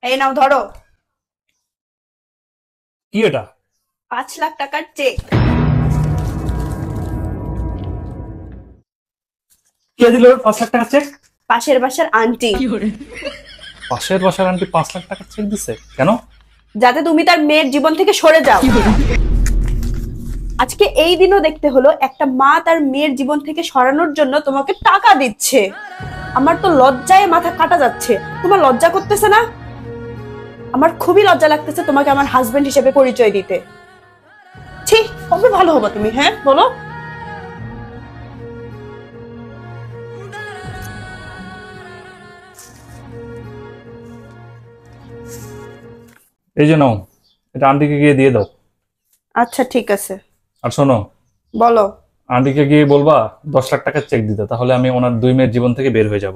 এই নাও ধরো। কি এটা? 5 লাখ টাকার চেক। কে দিল 5 লাখ টাকা চেক? পাশের বাসার আন্টি। পাশের বাসার আন্টি 5 লাখ টাকা চেক দিছে কেন? যাতে তুমি তার মেয়ের জীবন থেকে সরে যাও। আজকে এই দিনও দেখতে হলো একটা মা তার মেয়ের জীবন থেকে সরানোর জন্য তোমাকে টাকা দিচ্ছে। আমার তো লজ্জায় মাথা কাটা যাচ্ছে। তোমার লজ্জা করতেছে না? আমার খুবই লজ্জা লাগতেছে তোমাকে আমার হাজবেন্ড হিসেবে পরিচয় দিতে। ঠিক কবে ভালো হবো তুমি, হ্যাঁ বলো? এই যে নাও, এটা আন্টিকে গিয়ে দিয়ে দাও। আচ্ছা ঠিক আছে। আর শোনো, বলো। আন্টিকে গিয়ে বলবা 10 লাখ টাকা চেক দিতে, তাহলে আমি ওনার 2 মেয়ের জীবন থেকে বের হয়ে যাব।